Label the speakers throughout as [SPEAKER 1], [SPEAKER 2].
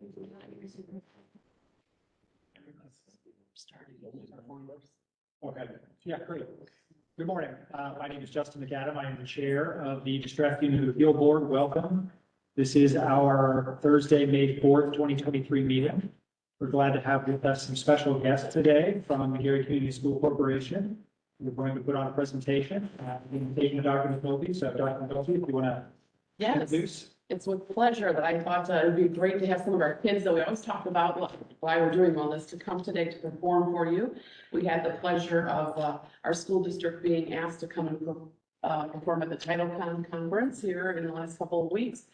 [SPEAKER 1] Okay, yeah, great. Good morning. My name is Justin McAdam. I am the chair of the Distress Unit Appeal Board. Welcome. This is our Thursday, May 4th, 2023 meeting. We're glad to have with us some special guests today from the Gary Community School Corporation. We're going to put on a presentation, taking Dr. McNulty. So Dr. McNulty, if you want to introduce.
[SPEAKER 2] It's with pleasure that I thought it'd be great to have some of our kids that we always talk about why we're doing all this to come today to perform for you. We had the pleasure of our school district being asked to come and perform at the TitleCon conference here in the last couple of weeks.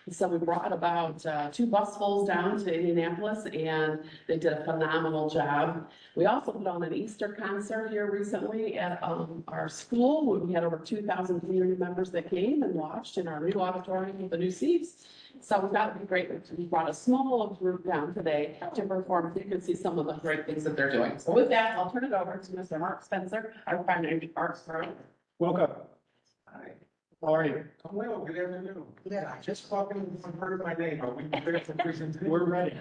[SPEAKER 2] So we brought about 2 busfuls down to Indianapolis and they did a phenomenal job. We also put on an Easter concert here recently at our school. We had over 2,000 community members that came and watched in our new auditorium with the new seats. So we thought it'd be great. We brought a small group down today to perform. So you can see some of the great things that they're doing. So with that, I'll turn it over to Mr. Mark Spencer, our fine arts director.
[SPEAKER 1] Welcome.
[SPEAKER 3] Hi.
[SPEAKER 1] How are you?
[SPEAKER 3] I'm well, good afternoon. Yeah, I just fucking heard my name. Are we prepared for presentation?
[SPEAKER 1] We're ready.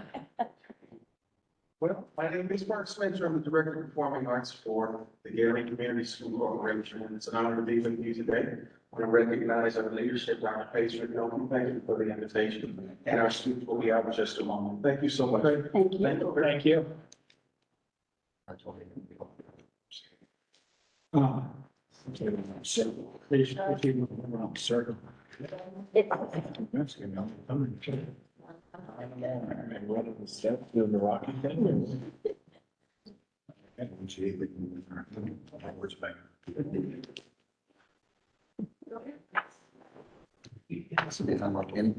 [SPEAKER 3] Well, my name is Mark Spencer. I'm the Director of Performing Arts for the Gary Community School Corporation. And it's an honor to be with you today. I want to recognize our leadership, Dr. Paige McNulty. Thank you for the invitation. And our students will be out in just a moment. Thank you so much.
[SPEAKER 1] Great.
[SPEAKER 2] Thank you.
[SPEAKER 1] Thank you. Please, if you move around the circle. That's good. I'm running the steps, doing the rocking thing. Words back.
[SPEAKER 4] I'm like in.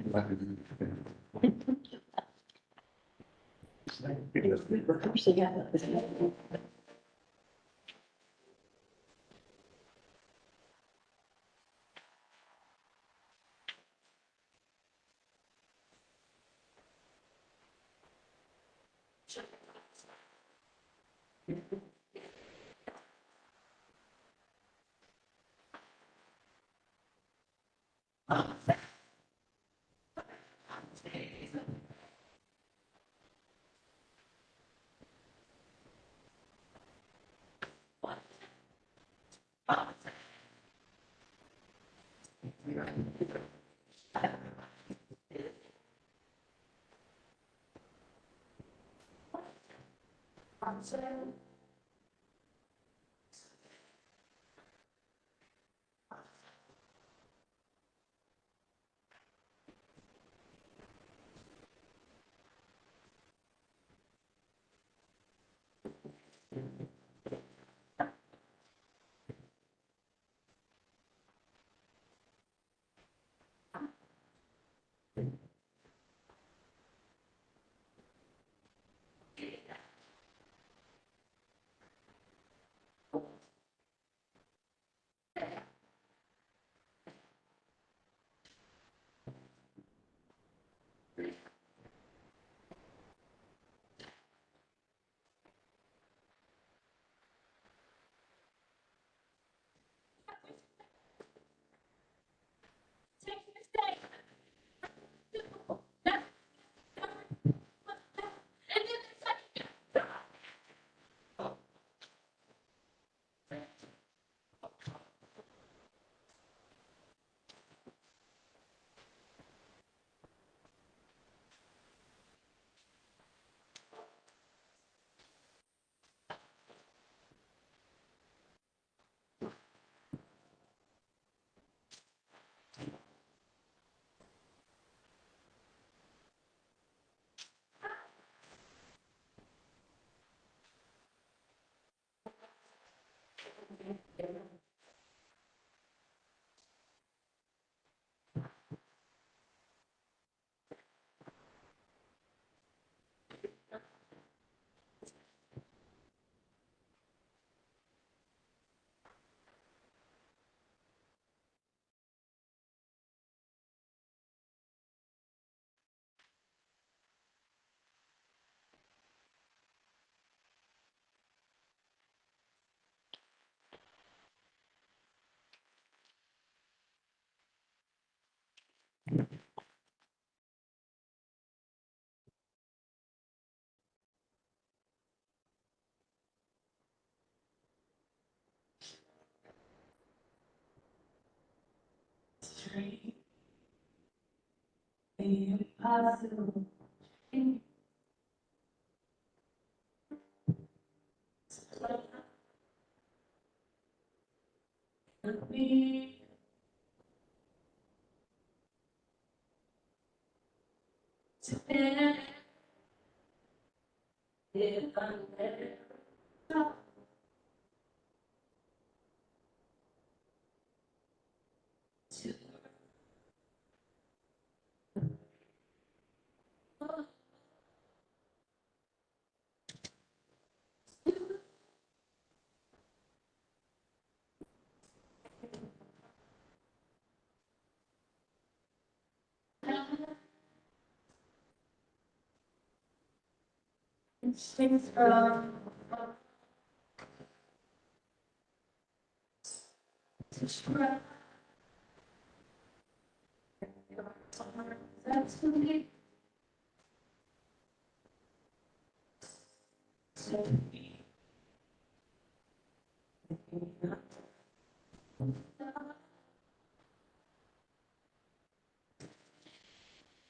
[SPEAKER 5] dream. The impossible. Could be to bear if I let go. To things from to spread. That's me. So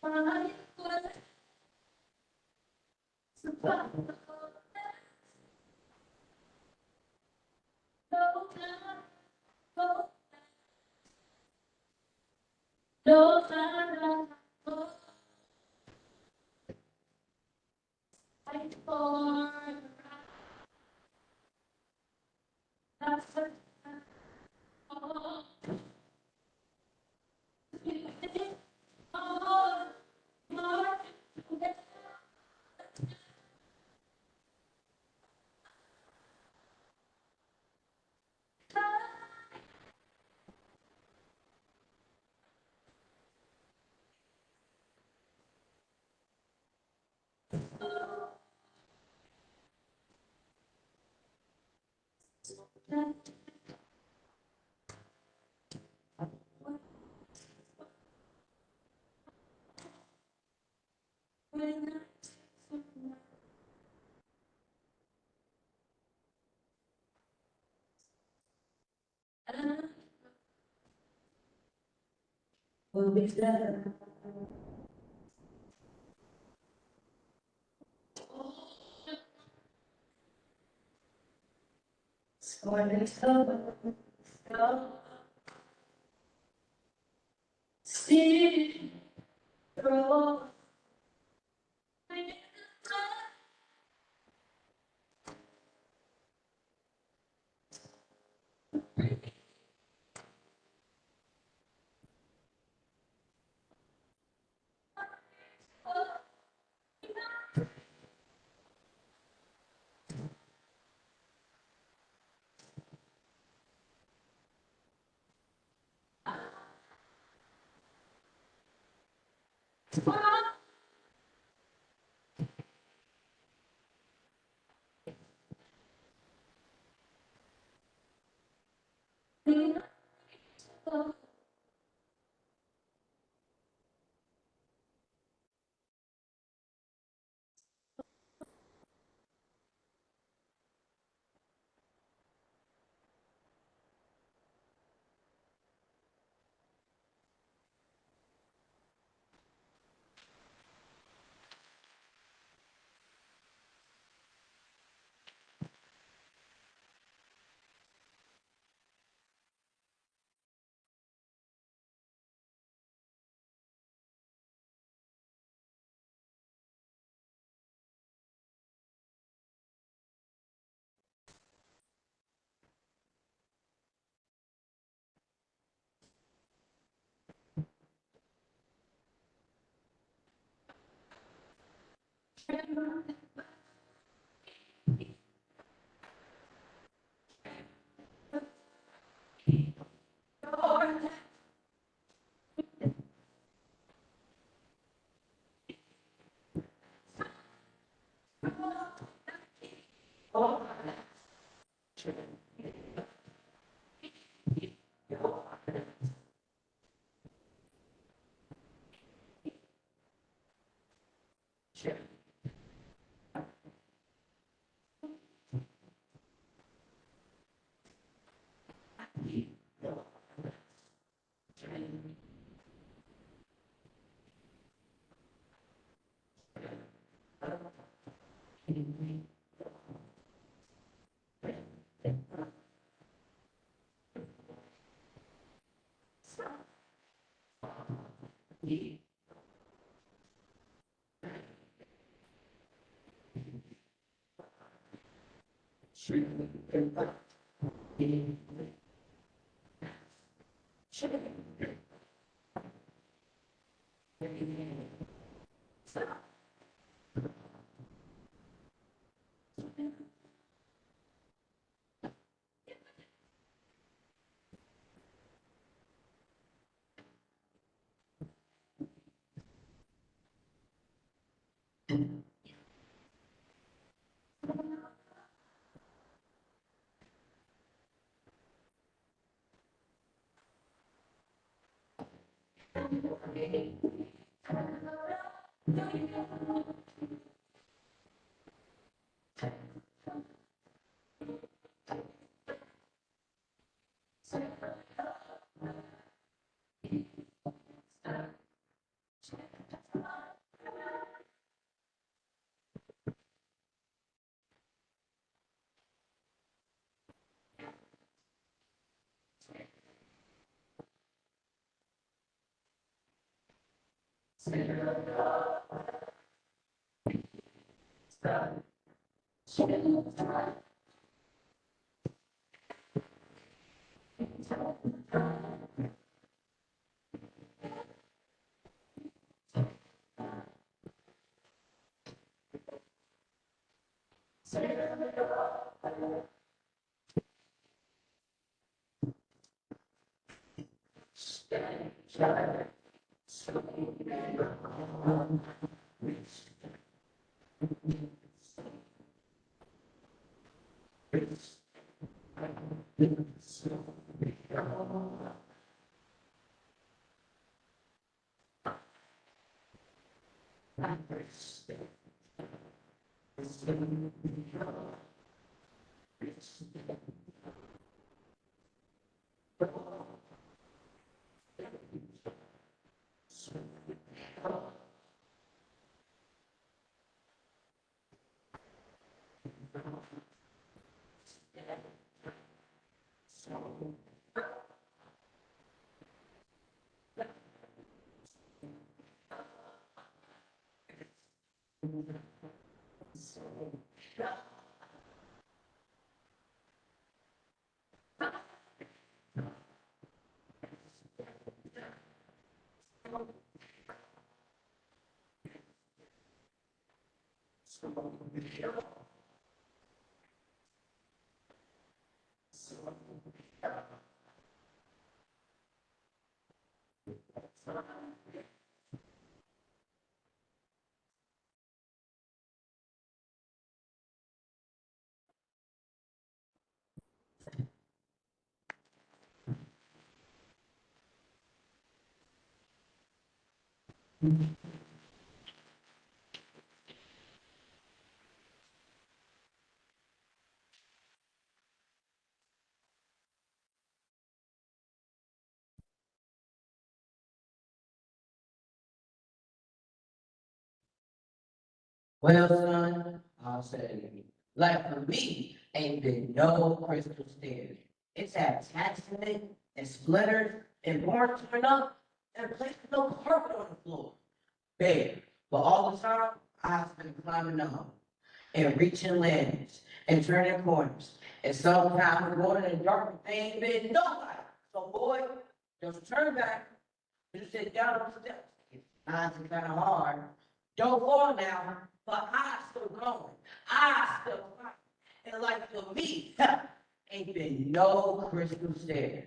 [SPEAKER 5] I was surprised. No, fight for that's all. Will be there. Scorning so see through.
[SPEAKER 6] Well, son, I'll say, like for me, ain't been no crystal stairs. It's had accident and splitters and boards torn up and placed no carpet on the floor. Bare, but all the time, I've been climbing up and reaching landings and turning corners. And sometimes going in the dark and ain't been nobody. So boy, just turn back, just sit down on the steps. It's kind of hard. Don't fall now, but I still going. I still fight. And like for me, ain't been no crystal stair.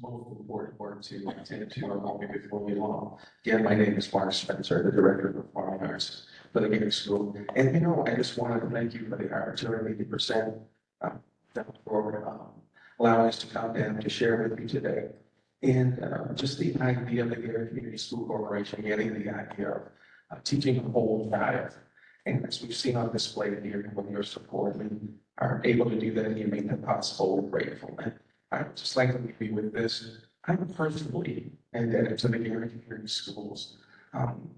[SPEAKER 3] most important work to attend to our moment before we long. Again, my name is Mark Spencer, the Director of Performing Arts for the Gary School. And I just wanted to thank you for the opportunity to present, for allowing us to come down to share with you today. And just the idea of the Gary Community School Corporation, getting the idea of teaching a whole child. And as we've seen on display here, with your support, we are able to do that, and you make that possible. We're grateful. And I would just like to leave you with this. I'm personally indebted to the Gary Community Schools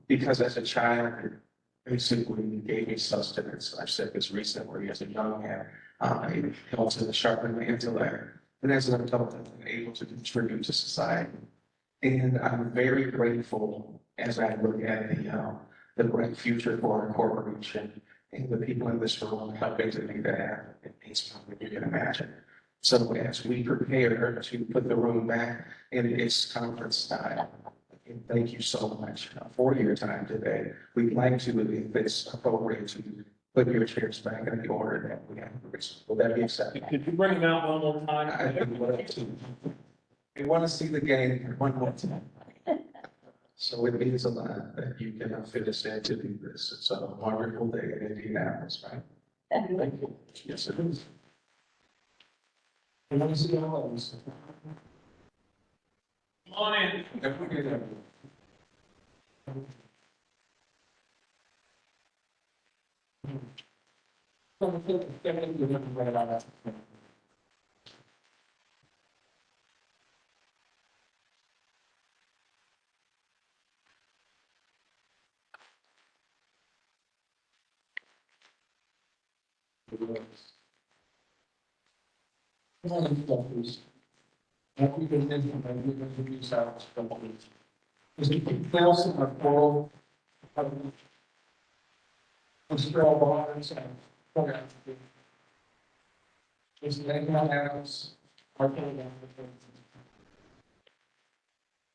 [SPEAKER 3] because as a child, it basically gave me sustenance. I've said this recently as a young man. It helps to sharpen my intellect. And as an adult, I've been able to contribute to society. And I'm very grateful as I look at the bright future for our corporation and the people in this room helping to make that happen. It means more than you can imagine. So as we prepare to put the room back in its conference style, and thank you so much for your time today. We'd like to, if it's appropriate, to put your chairs back in the order that we have. Will that be acceptable?
[SPEAKER 1] Could you bring them out one more time?
[SPEAKER 3] I would love to. We want to see the game one more time. So it means a lot that you can fit us in to do this. It's a wonderful day in Indianapolis, right? Thank you. Yes, it is. I want to see all of us.
[SPEAKER 1] Come on in.
[SPEAKER 3] If we get it.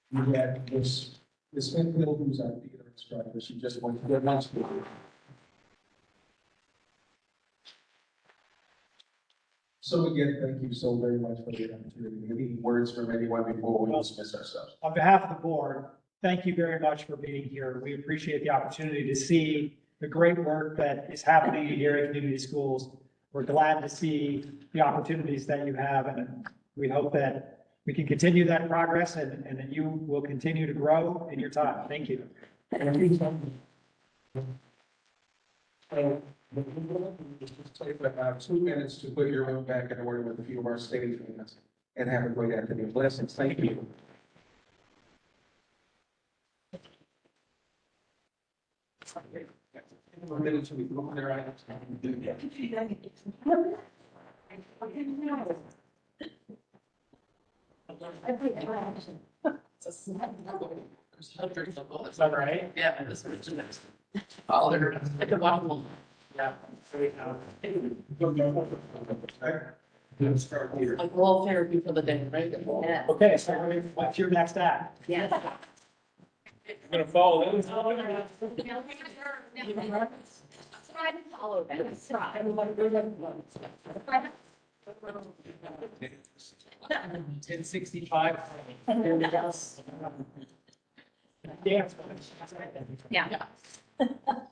[SPEAKER 3] You had this Smithville, who's our theater instructor, she just went to get lunch. So again, thank you so very much for the opportunity. Any words from anyone before we dismiss ourselves?
[SPEAKER 1] On behalf of the board, thank you very much for being here. We appreciate the opportunity to see the great work that is happening in Gary Community Schools. We're glad to see the opportunities that you have, and we hope that we can continue that progress and that you will continue to grow in your time. Thank you.
[SPEAKER 3] Just take about 2 minutes to put your room back in order with a few of our stage minutes and have a great afternoon. Blessings. Thank you.
[SPEAKER 2] It's a small number. There's hundreds of them.
[SPEAKER 1] Is that right?
[SPEAKER 2] Yeah, this was the next. Oh, they're, I could watch them.
[SPEAKER 1] Yeah.
[SPEAKER 2] Like wall therapy for the day, right?
[SPEAKER 5] Yeah.
[SPEAKER 1] Okay, so what's your next act?
[SPEAKER 5] Yes.
[SPEAKER 1] Gonna follow them?
[SPEAKER 5] Try to follow them. Try.
[SPEAKER 1] 1065. Dance.
[SPEAKER 5] Yeah.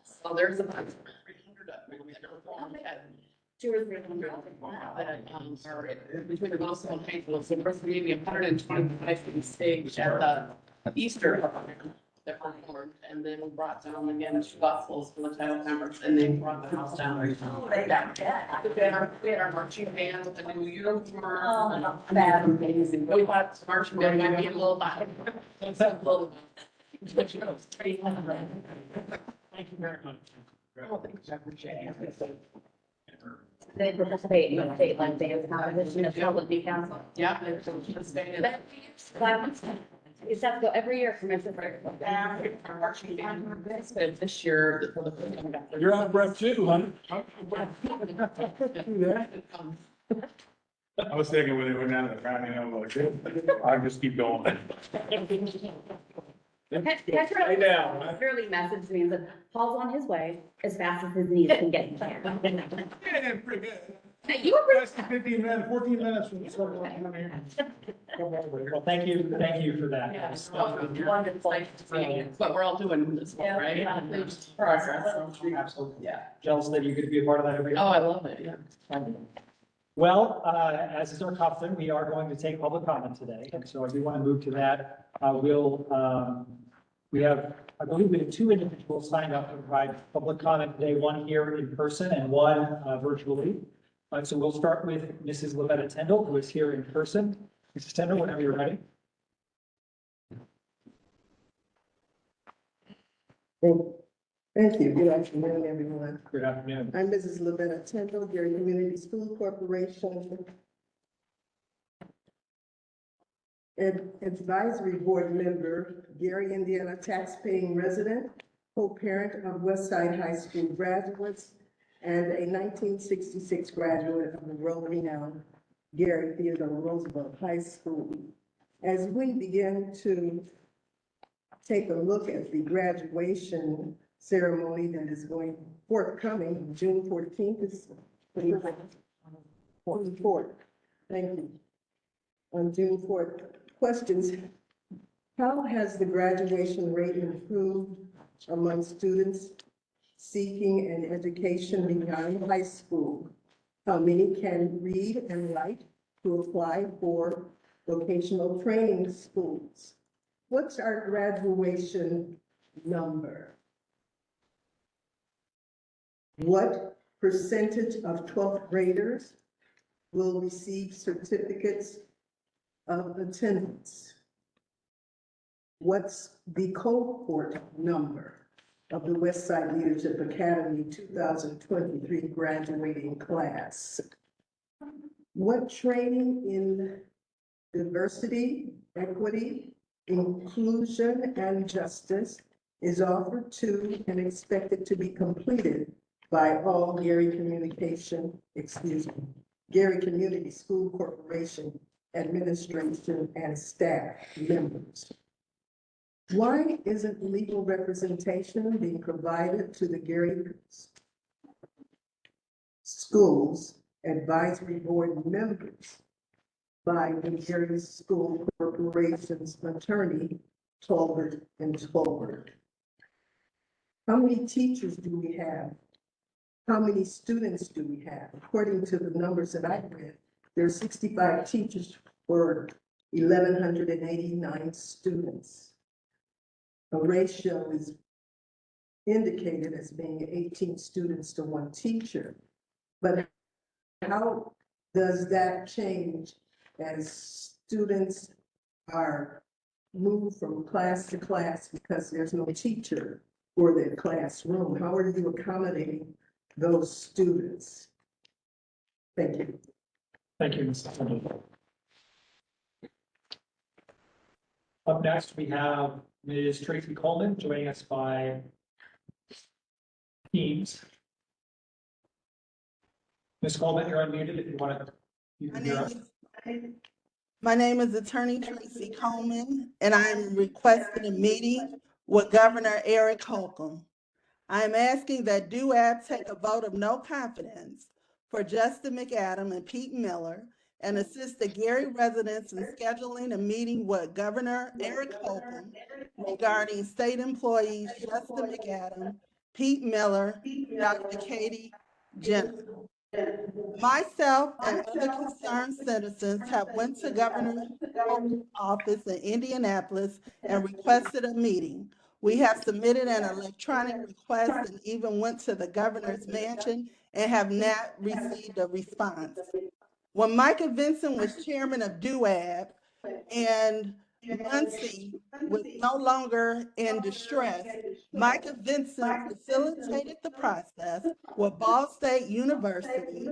[SPEAKER 2] So there's about 300 of them that are formed at 200 or 300 that are between the Wilson and Hayesville. So first we gave me 125 for the stage at the Easter that performed, and then we brought down again two gospels for the title conference, and they brought the house down. We had our marching band with the new uniform.
[SPEAKER 5] Oh,
[SPEAKER 2] That's amazing. We thought marching band might be a little vibe. It's a little. But you know, it's pretty fun.
[SPEAKER 1] Thank you very much.
[SPEAKER 2] Oh, thanks, I appreciate it.
[SPEAKER 5] They participate in the state line dance competition at Public Council.
[SPEAKER 2] Yeah, they're participating.
[SPEAKER 5] It's have to go every year from Mr.
[SPEAKER 2] Our marching band participated this year for the.
[SPEAKER 1] You're out of breath too, huh?
[SPEAKER 7] I was thinking when they went down to the ground, I'm like, I'll just keep going. Stay down, huh?
[SPEAKER 5] Literally messaged me and said, Paul's on his way as fast as his knees can get him there.
[SPEAKER 7] Yeah, pretty good.
[SPEAKER 2] Hey, you were
[SPEAKER 7] Less than 15 minutes, 14 minutes from the start.
[SPEAKER 1] Well, thank you for that.
[SPEAKER 2] Yes, wonderful. But we're all doing this, one, right?
[SPEAKER 5] Yeah.
[SPEAKER 2] Progress.
[SPEAKER 1] Absolutely.
[SPEAKER 2] Yeah.
[SPEAKER 1] Jealous that you could be a part of that every year.
[SPEAKER 2] Oh, I love it, yeah.
[SPEAKER 1] Well, as is our custom, we are going to take public comment today, and so I do want to move to that. We have, I believe we have two individuals signed up to provide public comment today, one here in person and one virtually. So we'll start with Mrs. Lavetta Tindall, who is here in person. Mrs. Tindall, whenever you're ready.
[SPEAKER 8] Thank you. Good afternoon, everyone.
[SPEAKER 1] Good afternoon.
[SPEAKER 8] I'm Mrs. Lavetta Tindall, Gary Community School Corporation Advisory Board member, Gary, Indiana taxpaying resident, co-parent of West Side High School graduates, and a 1966 graduate of the world-renowned Gary Theodore Roosevelt High School. As we begin to take a look at the graduation ceremony that is going forthcoming, June 14th is 24th. Thank you. On June 4th, questions. How has the graduation rate improved among students seeking an education beyond high school? How many can read and write to apply for vocational training schools? What's our graduation number? What percentage of 12th graders will receive certificates of attendance? What's the cohort number of the West Side Leadership Academy 2023 graduating class? What training in diversity, equity, inclusion, and justice is offered to and expected to be completed by all Gary Community School Corporation administration and staff members? Why isn't legal representation being provided to the Gary Schools Advisory Board members by the Gary School Corporation's attorney, Tolbert and Tolbert? How many teachers do we have? How many students do we have? According to the numbers that I read, there are 65 teachers for 1,189 students. A ratio is indicated as being 18 students to one teacher. But how does that change as students are moved from class to class because there's no teacher for their classroom? How are you accommodating those students? Thank you.
[SPEAKER 1] Thank you, Mrs. Tindall. Up next, we have Ms. Tracy Coleman joining us by Teams. Ms. Coleman, you're unmuted if you want to. You can hear us.
[SPEAKER 9] My name is Attorney Tracy Coleman, and I'm requesting a meeting with Governor Eric Holcomb. I am asking that DUAB take a vote of no confidence for Justin McAdam and Pete Miller and assist the Gary residents in scheduling a meeting with Governor Eric Holcomb regarding state employees Justin McAdam, Pete Miller, Dr. Katie Jenner. Myself and other concerned citizens have went to Governor Holcomb's office in Indianapolis and requested a meeting. We have submitted an electronic request and even went to the governor's mansion and have not received a response. When Micah Vincent was chairman of DUAB and Muncie was no longer in distress, Micah Vincent facilitated the process with Ball State University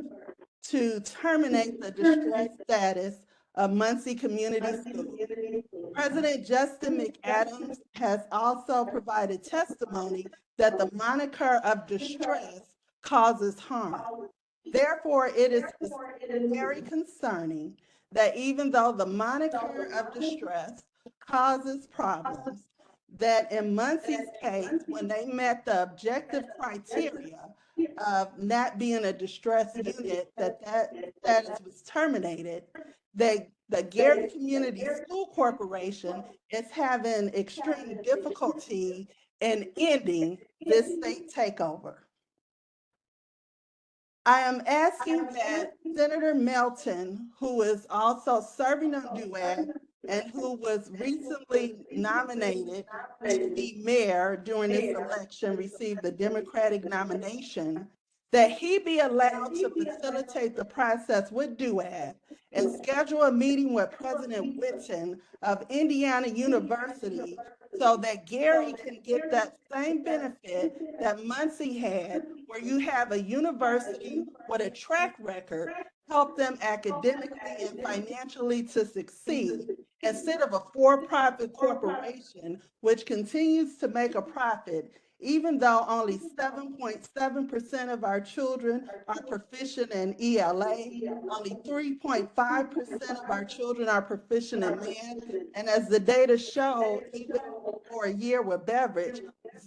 [SPEAKER 9] to terminate the distressed status of Muncie Community School. President Justin McAdams has also provided testimony that the moniker of distress causes harm. Therefore, it is very concerning that even though the moniker of distress causes problems, that in Muncie's case, when they met the objective criteria of not being a distressed unit, that status was terminated, the Gary Community School Corporation is having extreme difficulty in ending this state takeover. I am asking that Senator Melton, who is also serving on DUAB and who was recently nominated to be mayor during this election, received the Democratic nomination, that he be allowed to facilitate the process with DUAB and schedule a meeting with President Whitten of Indiana University so that Gary can get that same benefit that Muncie had, where you have a university with a track record help them academically and financially to succeed instead of a for-profit corporation which continues to make a profit even though only 7.7% of our children are proficient in ELA, only 3.5% of our children are proficient in math, and as the data show, even for a year with Beveridge,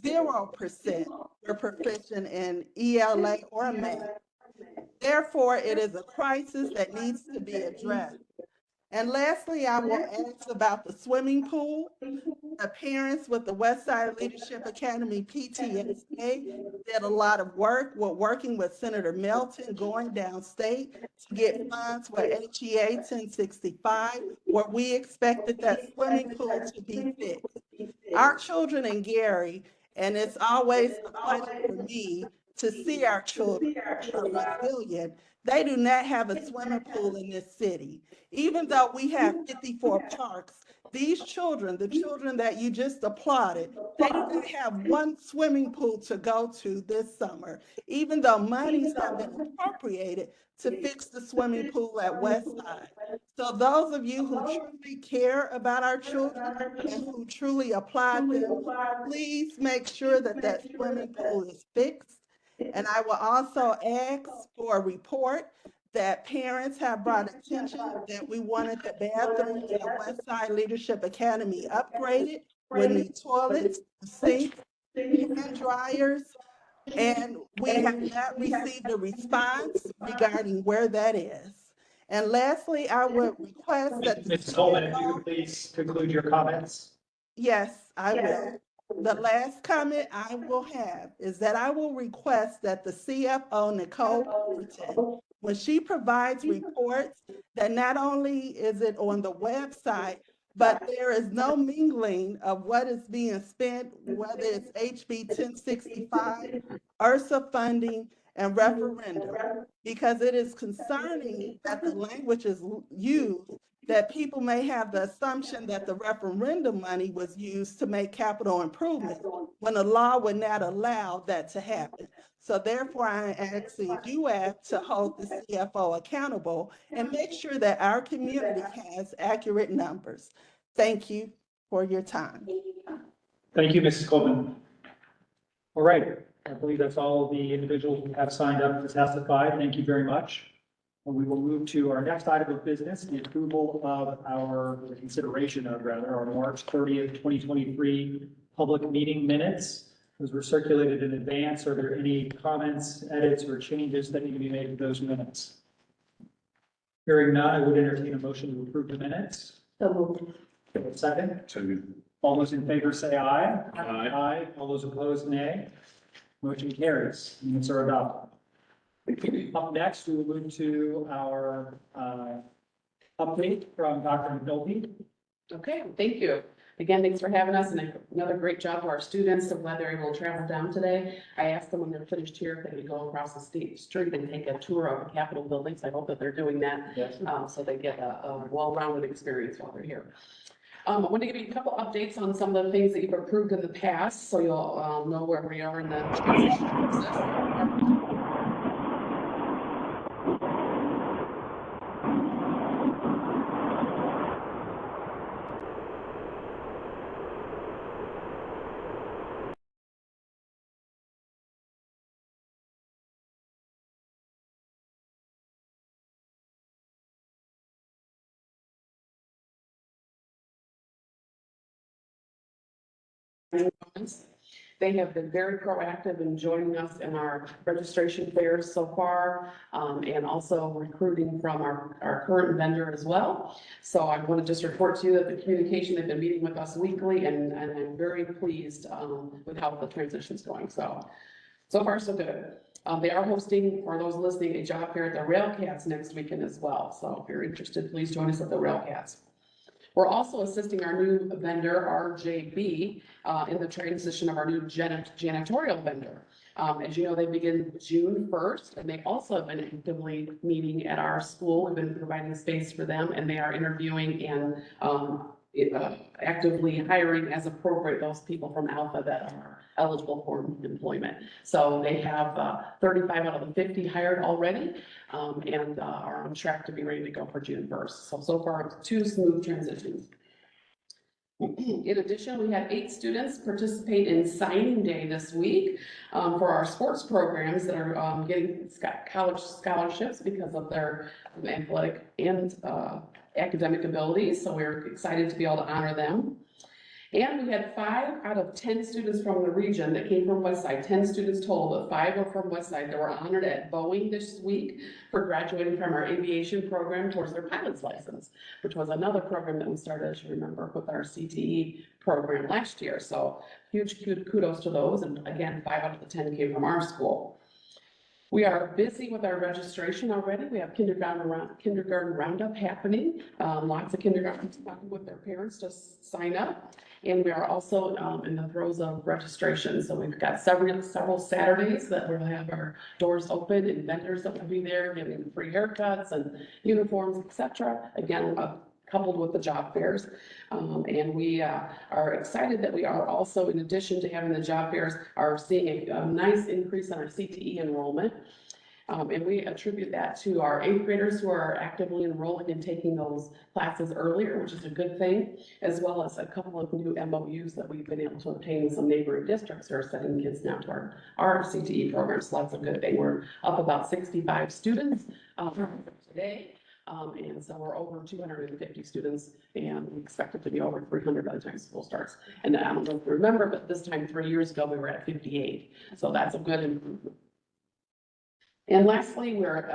[SPEAKER 9] 0% were proficient in ELA or math. Therefore, it is a crisis that needs to be addressed. And lastly, I will ask about the swimming pool. The parents with the Westside Leadership Academy PTSA did a lot of work. We're working with Senator Melton going downstate to get funds with HEA 1065, where we expected that swimming pool to be fixed. Our children in Gary, and it's always a pleasure for me to see our children are resilient. They do not have a swimming pool in this city. Even though we have 54 parks, these children, the children that you just applauded, they do not have one swimming pool to go to this summer, even though monies have been appropriated to fix the swimming pool at Westside. So those of you who truly care about our children and who truly applaud them, please make sure that that swimming pool is fixed. And I will also ask for a report that parents have brought attention that we wanted the bathrooms at Westside Leadership Academy upgraded with new toilets, sinks, hand dryers, and we have not received a response regarding where that is. And lastly, I would request that the
[SPEAKER 1] Mrs. Coleman, if you
[SPEAKER 9] CFO,
[SPEAKER 1] could please conclude your comments.
[SPEAKER 9] yes, I will. The last comment I will have is that I will request that the CFO, Nicole Overton, when she provides reports, that not only is it on the website, but there is no mingling of what is being spent, whether it's HB 1065, URSA funding, and referendum, because it is concerning that the language is used that people may have the assumption that the referendum money was used to make capital improvements when the law would not allow that to happen. So therefore, I am asking DUAB to hold the CFO accountable and make sure that our community has accurate numbers. Thank you for your time.
[SPEAKER 1] Thank you, Mrs. Coleman. All right, I believe that's all the individuals who have signed up to testify. Thank you very much. And we will move to our next item of business, the approval of our, the consideration of rather, our March 30th, 2023 public meeting minutes. Those were circulated in advance. Are there any comments, edits, or changes that need to be made to those minutes? Hearing none, I would entertain a motion to approve the minutes.
[SPEAKER 2] So moved.
[SPEAKER 1] Second?
[SPEAKER 7] Second.
[SPEAKER 1] All those in favor say aye.
[SPEAKER 7] Aye.
[SPEAKER 1] Aye. All those opposed, nay. Motion carries. Minutes are adopted. Up next, we will move to our update from Dr. McNulty.
[SPEAKER 2] Okay, thank you. Again, thanks for having us and another great job to our students. I'm glad they're able to travel down today. I asked them when they're finished here if they could go across the street and take a tour of the Capitol buildings. I hope that they're doing that.
[SPEAKER 1] Yes.
[SPEAKER 2] So they get a well-rounded experience while they're here. I want to give you a couple updates on some of the things that you've approved in the past, so you'll know where we are in the transition process. They have been very proactive in joining us in our registration fairs so far, and also recruiting from our current vendor as well. So I want to just report to you that the communication, they've been meeting with us weekly, and I'm very pleased with how the transition's going. So far, so good. They are hosting, for those listening, a job fair at the Railcats next weekend as well. So if you're interested, please join us at the Railcats. We're also assisting our new vendor, RJB, in the transition of our new janitorial vendor. As you know, they begin June 1st, and they also have been actively meeting at our school. We've been providing space for them, and they are interviewing and actively hiring as appropriate those people from Alpha that are eligible for employment. So they have 35 out of the 50 hired already, and are on track to be ready to go for June 1st. So far, 2 smooth transitions. In addition, we had 8 students participate in signing day this week for our sports programs that are getting college scholarships because of their athletic and academic abilities. So we're excited to be able to honor them. And we had 5 out of 10 students from the region that came from Westside, 10 students total, but 5 were from Westside that were honored at Boeing this week for graduating from our aviation program towards their pilot's license, which was another program that we started, as you remember, with our CTE program last year. So huge kudos to those. And again, 5 out of the 10 came from our school. We are busy with our registration already. We have kindergarten roundup happening. Lots of kindergartens talking with their parents to sign up. And we are also in the throes of registration. So we've got several Saturdays that we'll have our doors open and vendors that will be there giving free haircuts and uniforms, etc. Again, coupled with the job fairs. And we are excited that we are also, in addition to having the job fairs, are seeing a nice increase in our CTE enrollment. And we attribute that to our 8th graders who are actively enrolling and taking those classes earlier, which is a good thing, as well as a couple of new MOUs that we've been able to obtain in some neighboring districts who are sending kids now to our CTE programs. So that's a good thing. We're up about 65 students today. And so we're over 250 students, and we expect it to be over 300 by the time school starts. And I don't know if you remember, but this time 3 years ago, we were at 58. So that's a good improvement. And lastly, we're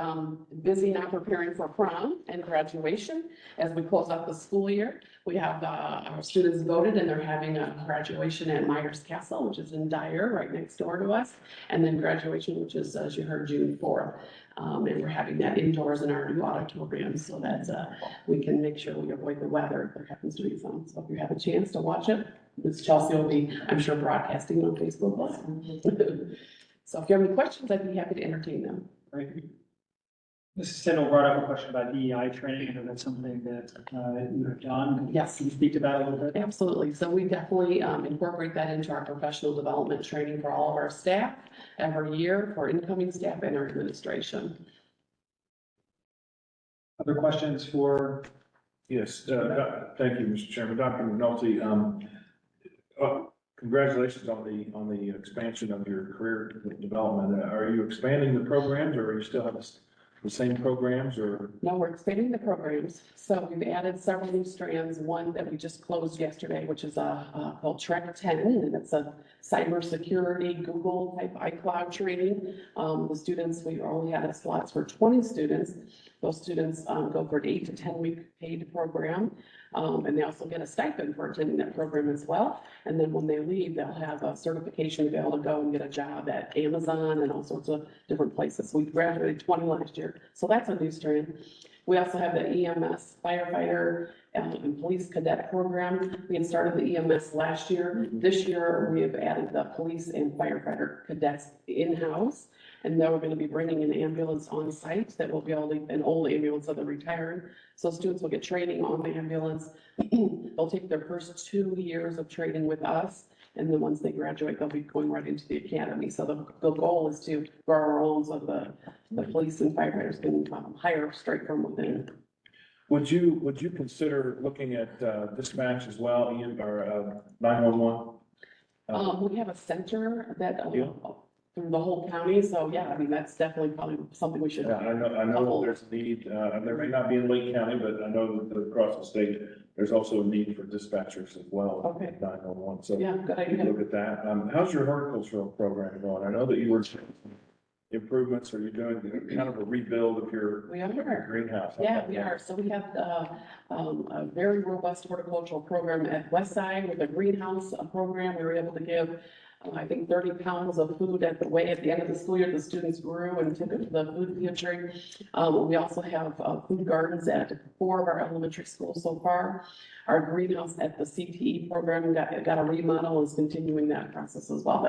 [SPEAKER 2] busy now preparing for prom and graduation as we close out the school year. We have our students voted, and they're having a graduation at Myers Castle, which is in Dyer, right next door to us. And then graduation, which is, as you heard, June 4th. And we're having that indoors in our new auditorium so that we can make sure we avoid the weather if there happens to be some. So if you have a chance to watch it, Ms. Chelsea will be, I'm sure, broadcasting on Facebook Live. So if you have any questions, I'd be happy to entertain them.
[SPEAKER 1] Right. Mrs. Tindall brought up a question about DEI training. I know that's something that you have done.
[SPEAKER 2] Yes.
[SPEAKER 1] Can you speak to that a little bit?
[SPEAKER 2] Absolutely. So we definitely incorporate that into our professional development training for all of our staff every year for incoming staff and our administration.
[SPEAKER 1] Other questions for?
[SPEAKER 7] Yes, thank you, Mr. Chairman. Dr. McNulty, congratulations on the expansion of your career development. Are you expanding the programs, or are you still have the same programs, or?
[SPEAKER 2] No, we're expanding the programs. So we've added several new strands. One that we just closed yesterday, which is called Track 10, and it's a cybersecurity Google type iCloud training. The students, we only had slots for 20 students. Those students go for an 8 to 10 week paid program. And they also get a stipend for attending that program as well. And then when they leave, they'll have a certification to be able to go and get a job at Amazon and all sorts of different places. We graduated 20 last year, so that's a new strand. We also have the EMS firefighter and police cadet program. We had started the EMS last year. This year, we have added the police and firefighter cadets in-house. And then we're going to be bringing an ambulance on site that will be able to, an old ambulance that they're retiring. So students will get training on the ambulance. They'll take their first 2 years of training with us. And then once they graduate, they'll be going right into the academy. So the goal is to grow our own so the police and firefighters can hire straight from within.
[SPEAKER 7] Would you consider looking at dispatch as well, Ian, or 911?
[SPEAKER 2] We have a center that
[SPEAKER 7] Yeah.
[SPEAKER 2] through the whole county. So yeah, I mean, that's definitely probably something we should.
[SPEAKER 7] Yeah, I know that there's a need, there may not be in Lee County, but I know that across the state, there's also a need for dispatchers as well.
[SPEAKER 2] Okay.
[SPEAKER 7] 911, so
[SPEAKER 2] Yeah, good
[SPEAKER 7] you can
[SPEAKER 2] idea.
[SPEAKER 7] look at that. How's your horticultural program going? I know that you were improvements, or you're doing kind of a rebuild of your
[SPEAKER 2] We are.
[SPEAKER 7] greenhouse.
[SPEAKER 2] Yeah, we are. So we have a very robust horticultural program at Westside with a greenhouse program. We were able to give, I think, 30 pounds of food at the end of the school year. The students grew and took it to the food pantry. We also have food gardens at 4 of our elementary schools so far. Our greenhouse at the CTE program got a remodel and is continuing that process as well.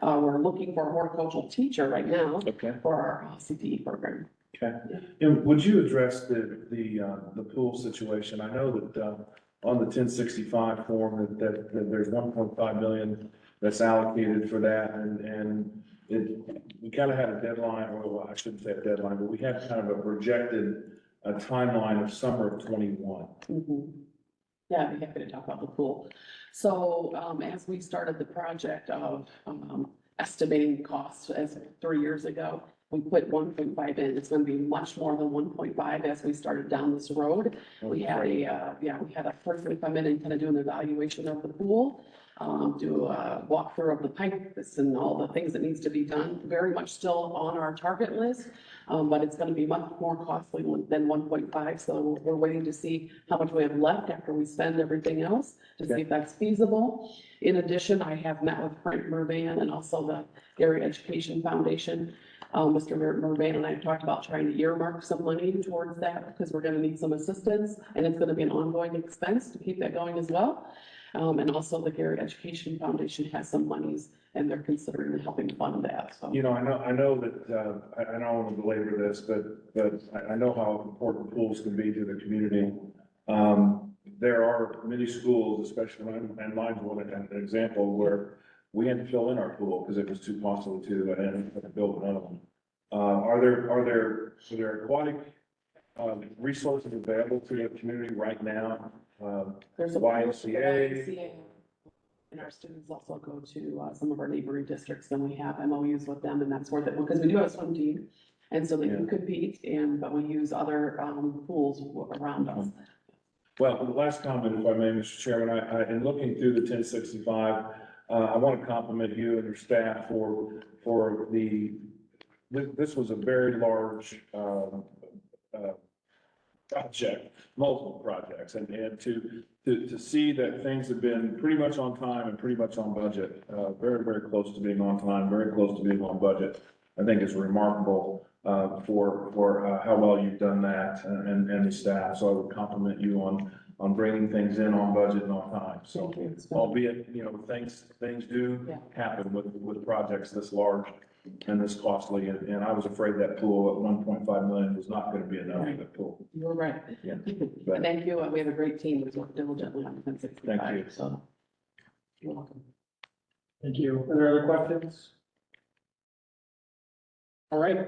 [SPEAKER 2] But we're looking for a horticultural teacher right now
[SPEAKER 7] Okay,
[SPEAKER 2] for our CTE program.
[SPEAKER 7] okay. And would you address the pool situation? I know that, on the 1065 form that there's 1.5 million that's allocated for that, and we kind of had a deadline, or well, I shouldn't say a deadline, but we had kind of a projected timeline of summer of 21.
[SPEAKER 2] Mhm. Yeah, I'd be happy to talk about the pool. So, as we started the project of, estimating costs as 3 years ago, we put 1.5 in. It's gonna be much more than 1.5 as we started down this road. We had we had a person come in and kind of do an evaluation of the pool, do a walkthrough of the pipes and all the things that needs to be done. Very much still on our target list, but it's gonna be much more costly than 1.5. So we're waiting to see how much we have left after we spend everything else to see if that's feasible. In addition, I have met with Frank Mervan and also the Gary Education Foundation. Mr. Mervan and I have talked about trying to earmark some money towards that because we're gonna need some assistance, and it's gonna be an ongoing expense to keep that going as well. And also the Gary Education Foundation has some monies and they're considering helping fund that, so.
[SPEAKER 7] You know, I know that, I don't want to belabor this, but I know how important pools can be to the community. There are many schools, especially, and mine's one, an example where we had to fill in our pool because it was too costly to build another one. Are there aquatic, resources available to the community right now?
[SPEAKER 2] There's a
[SPEAKER 7] YMCA.
[SPEAKER 2] And our students also go to some of our neighboring districts, and we have MOUs with them, and that's where because we do have a swim team. And so they can compete, but we use other pools around us.
[SPEAKER 7] Well, the last comment, if I may, Mr. Chairman, in looking through the 1065, I want to compliment you and your staff for this was a very large, project, multiple projects, and to see that things have been pretty much on time and pretty much on budget, very, very close to being on time, very close to being on budget, I think is remarkable, for how well you've done that and the staff. So I would compliment you on bringing things in on budget and on time. So
[SPEAKER 2] Thank you.
[SPEAKER 7] albeit, you know, things do
[SPEAKER 2] Yeah.
[SPEAKER 7] happen with projects this large and this costly, and I was afraid that pool at 1.5 million was not gonna be enough for the pool.
[SPEAKER 2] You're right.
[SPEAKER 7] Yeah.
[SPEAKER 2] But thank you. We have a great team who's worked diligently on the 1065.
[SPEAKER 7] Thank you.
[SPEAKER 2] So you're welcome.
[SPEAKER 1] Thank you. Are there other questions? All right.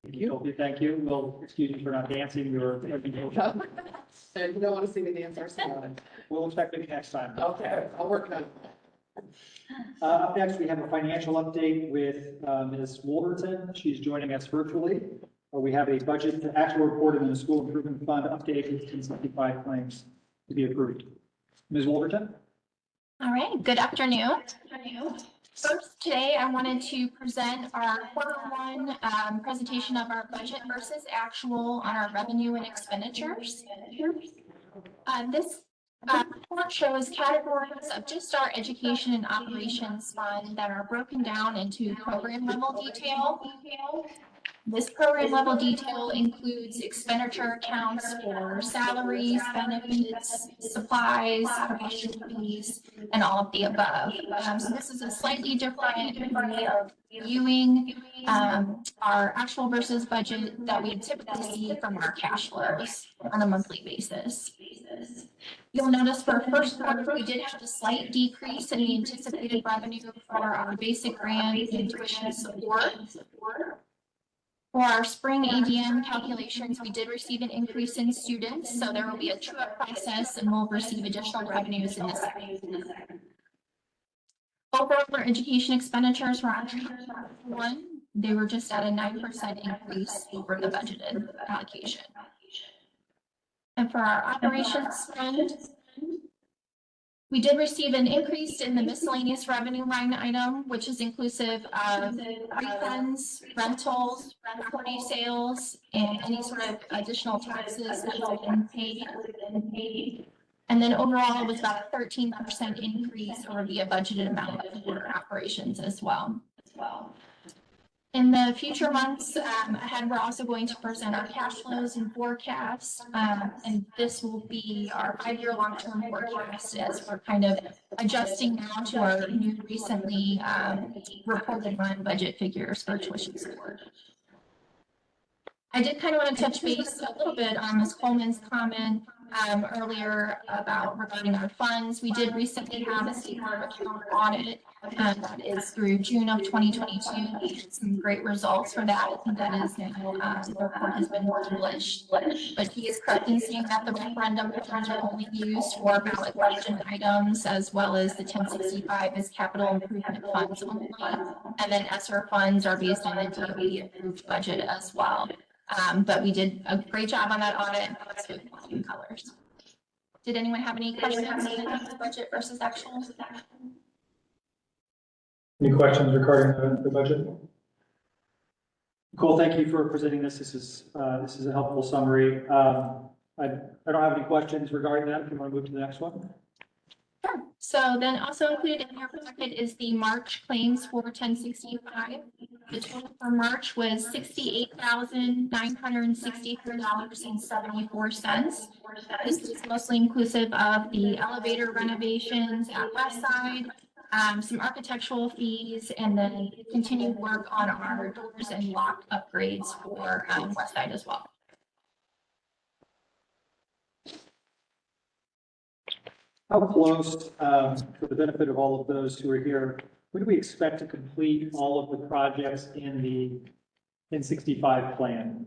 [SPEAKER 1] Thank you. Thank you. We'll excuse you for not dancing. You
[SPEAKER 2] You don't want to see me dance ourselves.
[SPEAKER 1] we'll expect it next time.
[SPEAKER 2] Okay, I'll work on it.
[SPEAKER 1] Up next, we have a financial update with Ms. Wolverton. She's joining us virtually. We have a budget, actual report and the school improvement fund update with 1065 claims to be approved. Ms. Wolverton?
[SPEAKER 10] All right, good afternoon. First, today I wanted to present our Q1 presentation of our budget versus actual on our revenue and expenditures. This report shows categories of just our education and operations fund that are broken down into program level detail. This program level detail includes expenditure accounts for salaries, benefits, supplies, professional fees, and all of the above. So this is a slightly different way of viewing our actual versus budget that we typically see from our cash flows on a monthly basis. You'll notice for first quarter, we did have a slight decrease in the anticipated revenue for our basic grant and tuition support. For our spring ADM calculations, we did receive an increase in students, so there will be a true-up process and we'll receive additional revenues in this. Overall, our education expenditures were on one, they were just at a 9% increase over the budgeted allocation. And for our operations fund, we did receive an increase in the miscellaneous revenue line item, which is inclusive of refunds, rentals, property sales, and any sort of additional taxes that have been paid. And then overall, it was about a 13% increase over the budgeted amount for operations as well. In the future months ahead, we're also going to present our cash flows and forecasts. And this will be our 5-year long-term forecast as we're kind of adjusting now to our new recently reported run budget figures for tuition support. I did kind of want to touch base a little bit on Ms. Coleman's comment earlier about regarding our funds. We did recently have a state board of account audit that is through June of 2022. We had some great results for that. I think that is now, the report has been published. But he is correct in saying that the referendum funds are only used for ballot question items, as well as the 1065 is capital improvement funds only. And then ESSER funds are based on the DOE approved budget as well. But we did a great job on that audit and that's with flying colors. Did anyone have any questions on the budget versus actual?
[SPEAKER 1] Any questions regarding the budget? Nicole, thank you for presenting this. This is a helpful summary. I don't have any questions regarding that. If you want to move to the next one.
[SPEAKER 10] Sure. So then also included in your packet is the March claims for 1065. The total for March was $68,963.74. This is mostly inclusive of the elevator renovations at West Side, some architectural fees, and then continued work on our doors and lock upgrades for West Side as well.
[SPEAKER 1] How close, for the benefit of all of those who are here, when do we expect to complete all of the projects in the 1065 plan?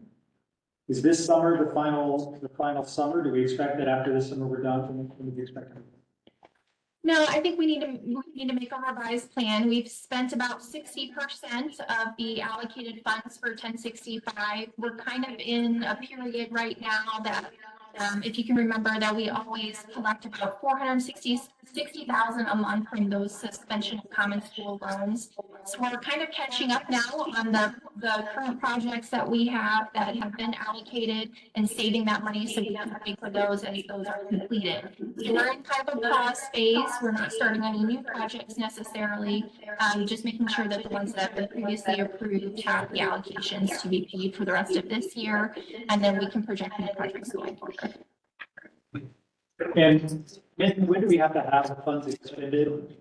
[SPEAKER 1] Is this summer the final summer? Do we expect that after this summer we're done? When do we expect?
[SPEAKER 10] No, I think we need to make a revised plan. We've spent about 60% of the allocated funds for 1065. We're kind of in a period right now that if you can remember that we always collect about $460,000 a month from those suspension of common school loans. So we're kind of catching up now on the current projects that we have that have been allocated and saving that money so we can pay for those as those are completed. So we're in kind of a pause phase. We're not starting any new projects necessarily, just making sure that the ones that have been previously approved have the allocations to be paid for the rest of this year, and then we can project new projects going forward.
[SPEAKER 1] And when do we have to have the funds expended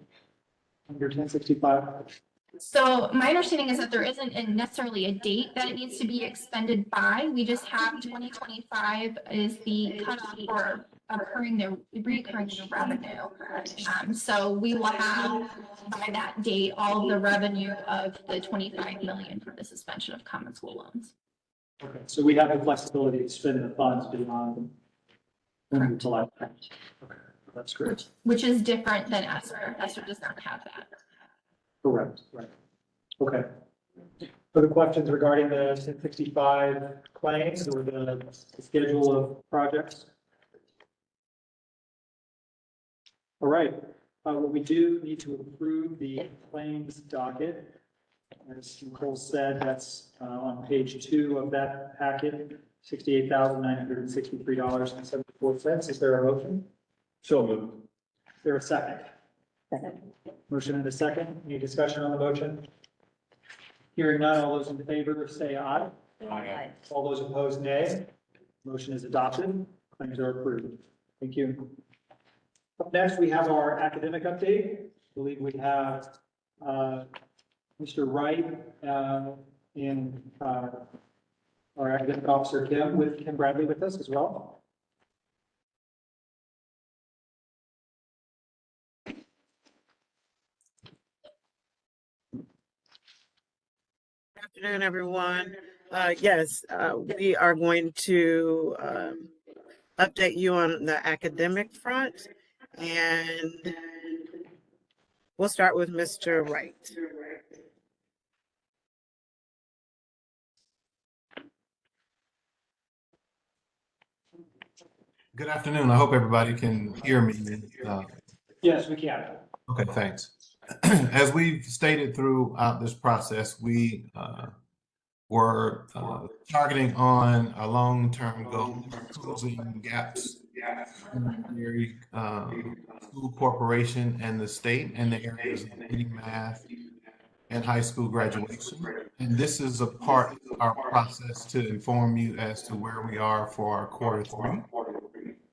[SPEAKER 1] under 1065?
[SPEAKER 10] So my understanding is that there isn't necessarily a date that it needs to be expended by. We just have 2025 is the cutoff for recurring the revenue. So we will have by that date all of the revenue of the 25 million for the suspension of common school loans.
[SPEAKER 1] Okay, so we have the flexibility to spend the funds beyond until I. Okay, that's great.
[SPEAKER 10] Which is different than ESSER. ESSER does not have that.
[SPEAKER 1] Correct, right. Okay. Further questions regarding the 1065 claims or the schedule of projects? All right, what we do need to approve the claims docket. As Nicole said, that's on page 2 of that packet, $68,963.74. Is there a motion?
[SPEAKER 7] So moved.
[SPEAKER 1] Is there a second?
[SPEAKER 5] Second.
[SPEAKER 1] Motion and a second. Any discussion on the motion? Hearing none, all those in favor say aye.
[SPEAKER 5] Aye.
[SPEAKER 1] All those opposed, nay. Motion is adopted. Claims are approved. Thank you. Up next, we have our academic update. I believe we have Mr. Wright and our academic officer, Kim Bradley with us as well.
[SPEAKER 11] Good afternoon, everyone. Yes, we are going to update you on the academic front. And We'll start with Mr. Wright.
[SPEAKER 12] Good afternoon. I hope everybody can hear me.
[SPEAKER 1] Yes, we can.
[SPEAKER 12] Okay, thanks. As we've stated throughout this process, we were targeting on a long-term goal, closing gaps in the school corporation and the state in the areas of reading, math, and high school graduation. And this is a part of our process to inform you as to where we are for our Q3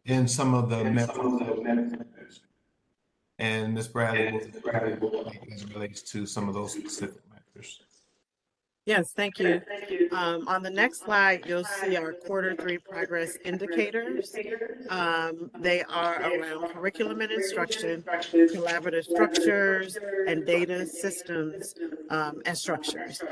[SPEAKER 12] and some of the methods. And Ms. Bradley will as it relates to some of those specific matters.
[SPEAKER 11] Yes, thank you. On the next slide, you'll see our Q3 progress indicators. They are around curriculum and instruction, collaborative structures, and data systems and structures.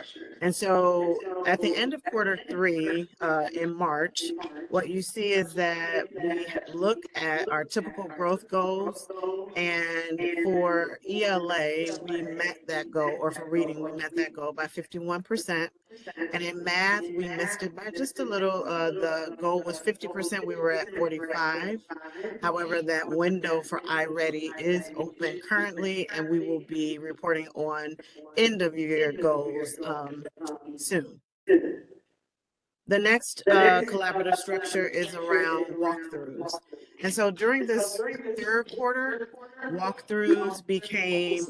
[SPEAKER 11] And so at the end of Q3 in March, what you see is that we look at our typical growth goals, and for ELA, we met that goal, or for reading, we met that goal by 51%. And in math, we missed it by just a little. The goal was 50%, we were at 45. However, that window for iReady is open currently, and we will be reporting on end of year goals soon. The next collaborative structure is around walkthroughs. And so during this Q3, walkthroughs became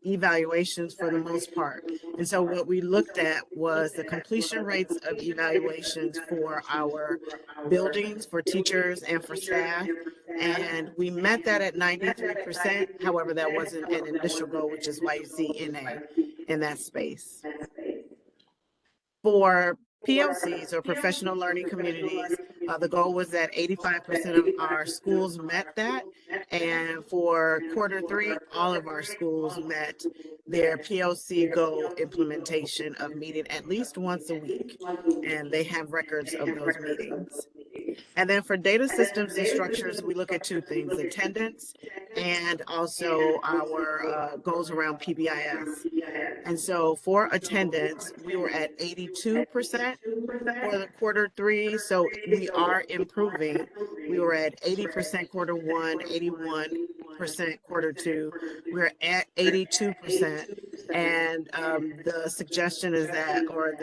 [SPEAKER 11] evaluations for the most part. And so what we looked at was the completion rates of evaluations for our buildings, for teachers and for staff. And we met that at 93%. However, that wasn't an initial goal, which is why you see NA in that space. For PLCs, or professional learning communities, the goal was that 85% of our schools met that. And for Q3, all of our schools met their PLC goal implementation of meeting at least once a week. And they have records of those meetings. And then for data systems and structures, we look at two things: attendance and also our goals around PBIS. And so for attendance, we were at 82% for the Q3. So we are improving. We were at 80% Q1, 81% Q2. We're at 82%. And the suggestion is that, or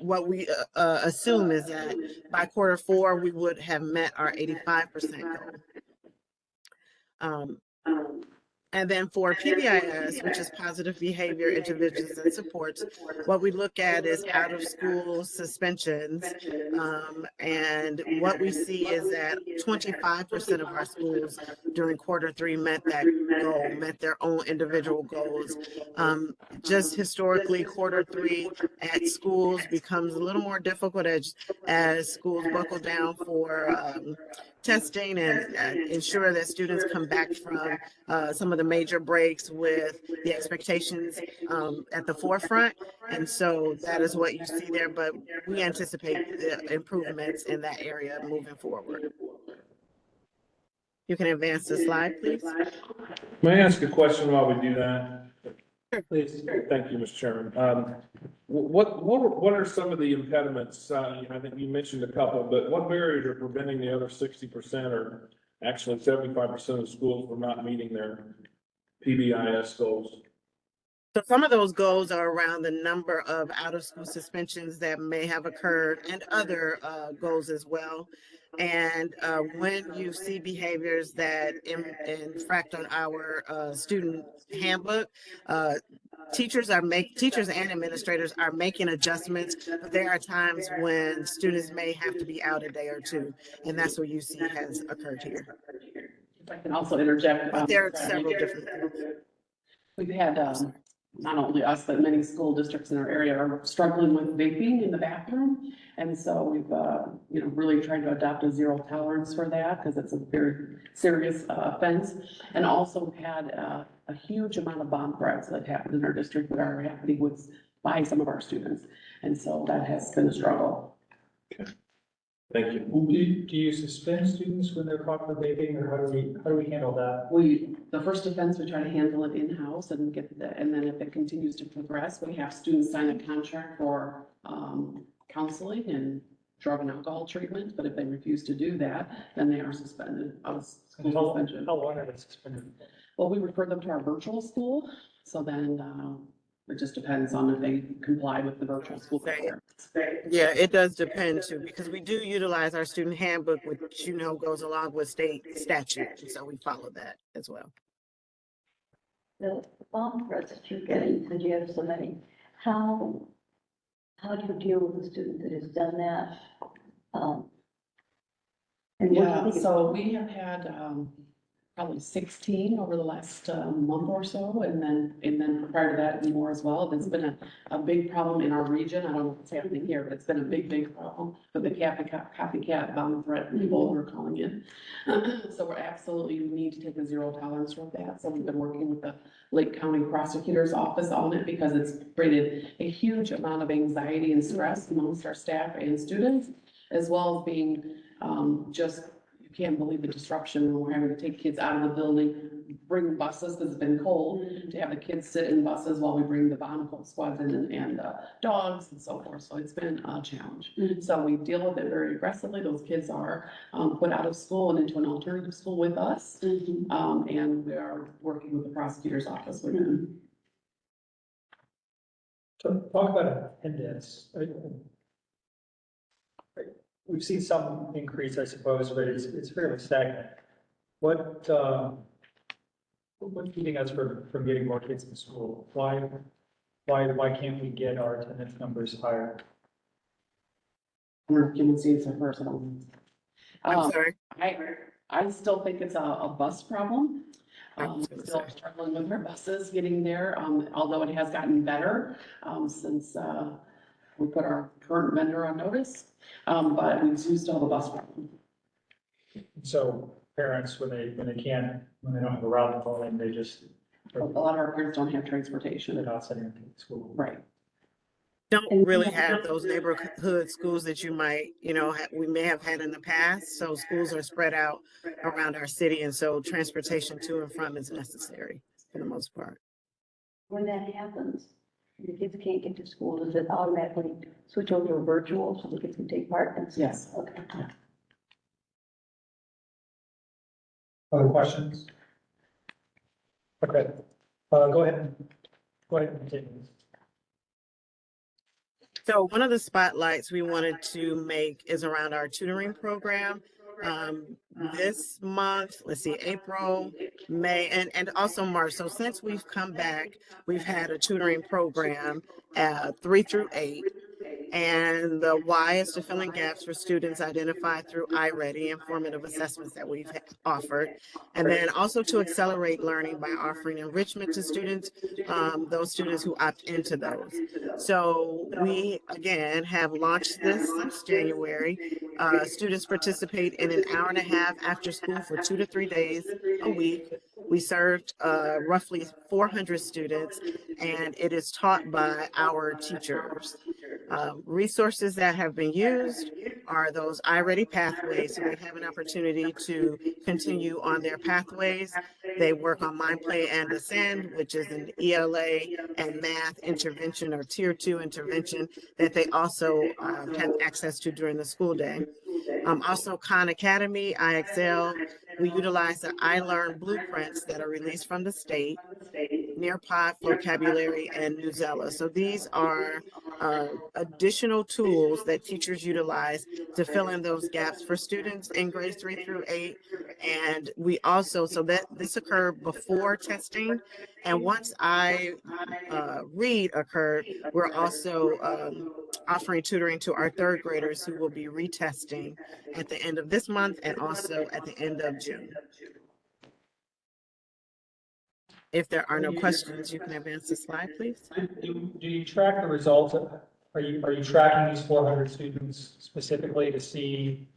[SPEAKER 11] what we assume is that by Q4, we would have met our 85% goal. And then for PBIS, which is positive behavior interventions and supports, what we look at is out of school suspensions. And what we see is that 25% of our schools during Q3 met that goal, met their own individual goals. Just historically, Q3 at schools becomes a little more difficult as schools buckle down for testing and ensure that students come back from some of the major breaks with the expectations at the forefront. And so that is what you see there, but we anticipate improvements in that area moving forward. You can advance the slide, please.
[SPEAKER 7] May I ask a question while we do that?
[SPEAKER 1] Please.
[SPEAKER 7] Thank you, Mr. Chairman. What are some of the impediments? I think you mentioned a couple, but what barriers are preventing the other 60% or actually 75% of the schools from not meeting their PBIS goals?
[SPEAKER 11] So some of those goals are around the number of out-of-school suspensions that may have occurred, and other goals as well. And when you see behaviors that infract on our student handbook, teachers and administrators are making adjustments, but there are times when students may have to be out a day or two, and that's what you see has occurred here.
[SPEAKER 2] If I can also interject.
[SPEAKER 11] But there are several different things.
[SPEAKER 2] We've had not only us, but many school districts in our area are struggling with vaping in the bathroom. And so we've, really tried to adopt a zero tolerance for that, because it's a very serious offense. And also had a huge amount of bomb threats that happened in our district that are happening by some of our students. And so that has been a struggle.
[SPEAKER 7] Okay. Thank you.
[SPEAKER 1] Do you suspend students when they're caught for vaping, or how do we handle that?
[SPEAKER 2] The first offense, we try to handle it in-house and and then if it continues to progress, we have students sign a contract for, counseling and drug and alcohol treatment, but if they refuse to do that, then they are suspended of school suspension.
[SPEAKER 1] How long are they suspended?
[SPEAKER 2] Well, we refer them to our virtual school, so then, it just depends on if they comply with the virtual school requirements.
[SPEAKER 11] Yeah, it does depend too, because we do utilize our student handbook, which goes along with state statute, and so we follow that as well.
[SPEAKER 5] The bomb threats that you're getting, because you have so many, how do you deal with a student that has done that? And what do you
[SPEAKER 2] Yeah,
[SPEAKER 5] think is-
[SPEAKER 2] so we have had, probably 16 over the last, month or so, and then prior to that, more as well. It's been a big problem in our region. I don't know if it's happening here, but it's been a big problem with the copycat bomb threat people who are calling in. So we need to take a zero tolerance with that. So we've been working with the Lake County Prosecutor's Office on it because it's created a huge amount of anxiety and stress amongst our staff and students, as well as being, you can't believe the disruption when we're having to take kids out of the building, bring buses, because it's been cold, to have the kids sit in buses while we bring the Bonneville squads in and dogs and so forth. So it's been a challenge. So we deal with it very aggressively. Those kids are put out of school and into an alternative school with us. And we are working with the prosecutor's office with them.
[SPEAKER 1] So talk about attendance. We've seen some increase, I suppose, but it's fairly stagnant. What's keeping us from getting more kids in school? Why can't we get our attendance numbers higher?
[SPEAKER 2] I don't know if you can see it's a personal.
[SPEAKER 11] I'm sorry.
[SPEAKER 2] I still think it's a bus problem. Still struggling with our buses getting there, although it has gotten better, since, we put our current vendor on notice, but we do still have a bus problem.
[SPEAKER 1] So parents, when they don't have a route to follow, they just,
[SPEAKER 2] A lot of our parents don't have
[SPEAKER 1] they're
[SPEAKER 2] transportation.
[SPEAKER 1] not sending them to school.
[SPEAKER 2] Right.
[SPEAKER 11] Don't really have those neighborhood schools that you might, we may have had in the past. So schools are spread out around our city, and so transportation to and from is necessary for the most part.
[SPEAKER 5] When that happens, the kids can't get to school, does it automatically switch over to virtual so the kids can take part?
[SPEAKER 2] Yes.
[SPEAKER 5] Okay.
[SPEAKER 1] Other questions? Okay, go ahead and continue.
[SPEAKER 11] So one of the spotlights we wanted to make is around our tutoring program. This month, let's see, April, May, and also March. So since we've come back, we've had a tutoring program 3 through 8. And the why is to fill in gaps for students identified through iReady informative assessments that we've offered. And then also to accelerate learning by offering enrichment to students, those students who opt into those. So we, again, have launched this since January. Students participate in an hour and a half after school for 2 to 3 days a week. We served roughly 400 students, and it is taught by our teachers. Resources that have been used are those iReady pathways, so they have an opportunity to continue on their pathways. They work on Mind, Play, and Ascend, which is an ELA and math intervention or tier 2 intervention that they also have access to during the school day. Also Khan Academy, iExcel, we utilize the iLearn blueprints that are released from the state, Nearpod, Vocabulary, and Newsella. So these are additional tools that teachers utilize to fill in those gaps for students in grades 3 through 8. And we also, so that this occurred before testing. And once read occurred, we're also offering tutoring to our 3rd graders who will be retesting at the end of this month and also at the end of June. If there are no questions, you can advance the slide, please.
[SPEAKER 1] Do you track the results? Are you tracking these 400 students specifically to see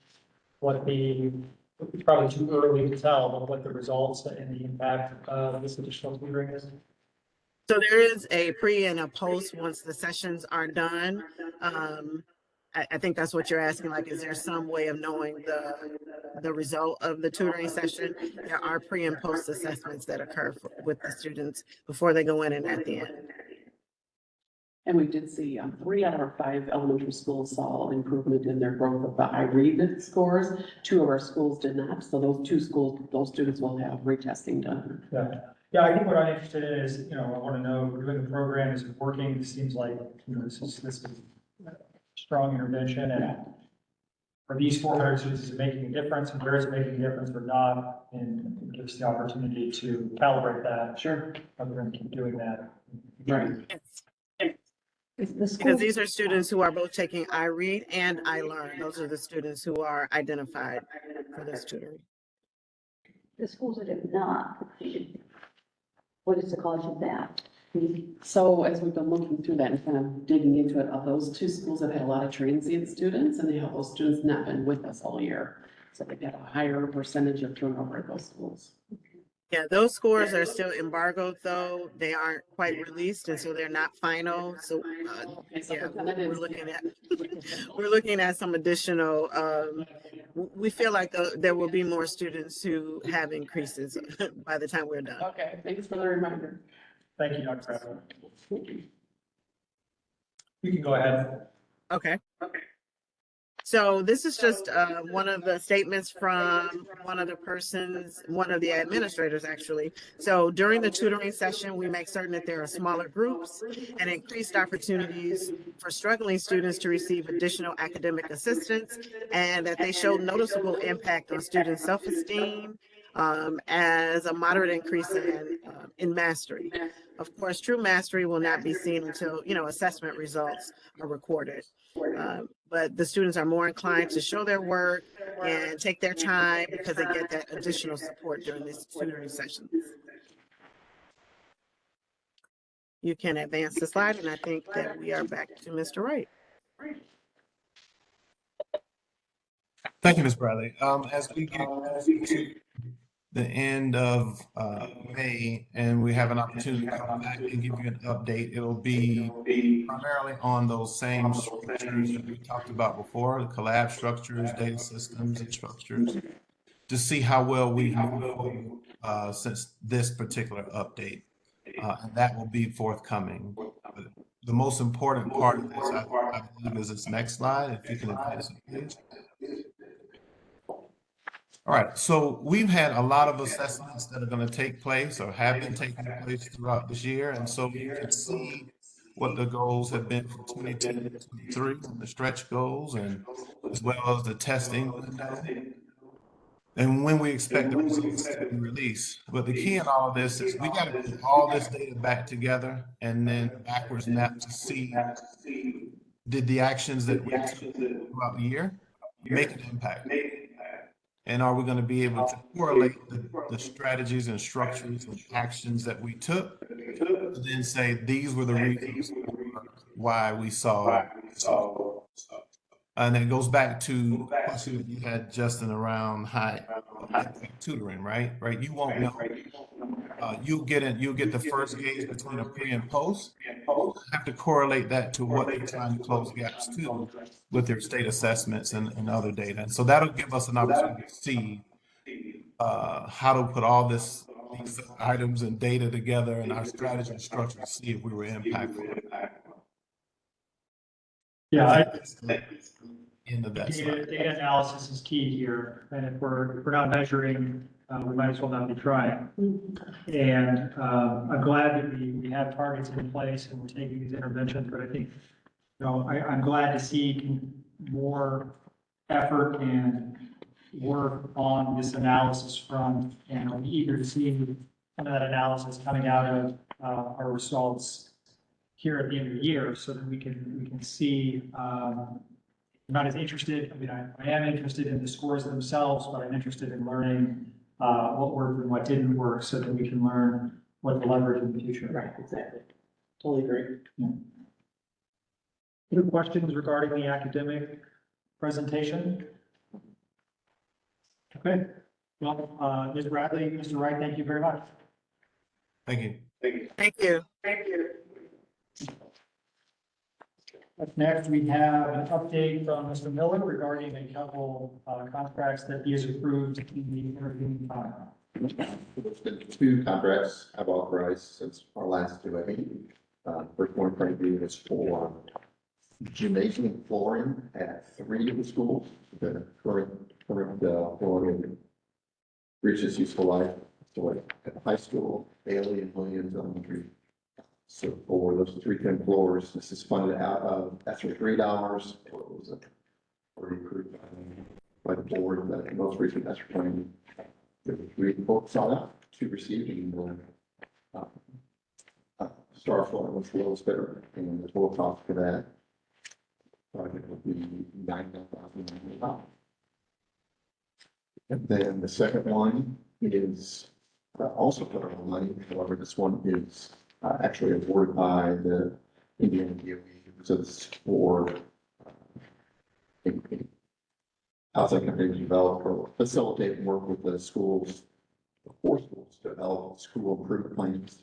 [SPEAKER 1] what it's probably too early to tell, but what the results and the impact of this additional tutoring is?
[SPEAKER 11] So there is a pre and a post once the sessions are done. I think that's what you're asking, like, is there some way of knowing the result of the tutoring session? There are pre and post assessments that occur with the students before they go in and at the end.
[SPEAKER 2] And we did see 3 out of our 5 elementary schools saw improvement in their growth of the iRead scores. 2 of our schools did not. So those 2 schools, those students will have retesting done.
[SPEAKER 1] Yeah, yeah, I think what I'm interested in is, I want to know, we're doing the program, is it working? It seems like, this is strong intervention, and are these 400 students, is it making a difference, and where is it making a difference or not? And it gives the opportunity to calibrate that.
[SPEAKER 2] Sure.
[SPEAKER 1] Other than keep doing that.
[SPEAKER 2] Right.
[SPEAKER 5] Is the school,
[SPEAKER 11] Because these are students who are both taking iRead and iLearn. Those are the students who are identified for this tutoring.
[SPEAKER 5] the schools that have not completed, what is the cause of that?
[SPEAKER 2] So as we've been looking through that and kind of digging into it, those 2 schools have had a lot of transient students, and they have those students not been with us all year. So they've got a higher percentage of turnover at those schools.
[SPEAKER 11] Yeah, those scores are still embargoed, though. They aren't quite released, and so they're not final. So, yeah, we're looking at some additional, we feel like there will be more students who have increases by the time we're done.
[SPEAKER 2] Okay, thanks for the reminder.
[SPEAKER 1] Thank you, Dr. Bradley. You can go ahead.
[SPEAKER 11] Okay. So this is just one of the statements from one of the administrators, actually. So during the tutoring session, we make certain that there are smaller groups and increased opportunities for struggling students to receive additional academic assistance, and that they show noticeable impact on students' self-esteem, as a moderate increase in mastery. Of course, true mastery will not be seen until, assessment results are recorded. But the students are more inclined to show their work and take their time because they get that additional support during these tutoring sessions. You can advance the slide, and I think that we are back to Mr. Wright.
[SPEAKER 12] Thank you, Ms. Bradley. As we get to the end of May and we have an opportunity to come back and give you an update, it'll be primarily on those same structures that we talked about before, the collab structures, data systems and structures, to see how well we've moved forward since this particular update. And that will be forthcoming. But the most important part of this, I believe, is this next slide. If you can advance it, please. All right, so we've had a lot of assessments that are going to take place or have been taking place throughout this year. And so you can see what the goals have been for 22 to 23 and the stretch goals, and as well as the testing window and when we expect the results to be released. But the key in all of this is we got to put all this data back together and then backwards map to see, did the actions that we took throughout the year make an impact? And are we going to be able to correlate the strategies and structures and actions that we took to then say these were the reasons why we saw. And it goes back to the question that you had, Justin, around high tutoring, right? Right. You won't know. You'll get the first gauge between a pre and post. You have to correlate that to what they're trying to close gaps to with their state assessments and other data. And so that'll give us an opportunity to see how to put all these items and data together in our strategy and structure to see if we were impactful.
[SPEAKER 1] Yeah,
[SPEAKER 12] End of that slide.
[SPEAKER 1] data analysis is key here, and if we're not measuring, we might as well not be trying. And I'm glad that we have targets in place and we're taking these interventions, but I think, I'm glad to see more effort and work on this analysis front, and I'm eager to see some of that analysis coming out of our results here at the end of the year, so that we can see. I'm not as interested. I mean, I am interested in the scores themselves, but I'm interested in learning what worked and what didn't work, so that we can learn what to leverage in the future.
[SPEAKER 2] Right, exactly. Totally agree.
[SPEAKER 1] Yeah. Any questions regarding the academic presentation? Okay. Well, Ms. Bradley, Mr. Wright, thank you very much.
[SPEAKER 12] Thank you.
[SPEAKER 11] Thank you.
[SPEAKER 1] Up next, we have an update from Mr. Miller regarding a couple contracts that he has approved in the intervening time.
[SPEAKER 4] There's been two contracts I've authorized since our last DUAB meeting. First one, frankly, is for gymnasium flooring at 3 of the schools. The current flooring reaches useful life. So at the high school, Bailey and Williams Elementary. So for those 3 10 floors, this is funded out of ESSER $3. It was already approved by the board, the most recent ESSER plan. There were 3 folks on that, 2 receiving the star flooring was a little better, and the total cost for that project would be $99,000. And then the second one is also put on money. However, this one is actually awarded by the Indiana DOE. So this is for outside company to develop or facilitate and work with the schools, the 4 schools to develop school improvement plans.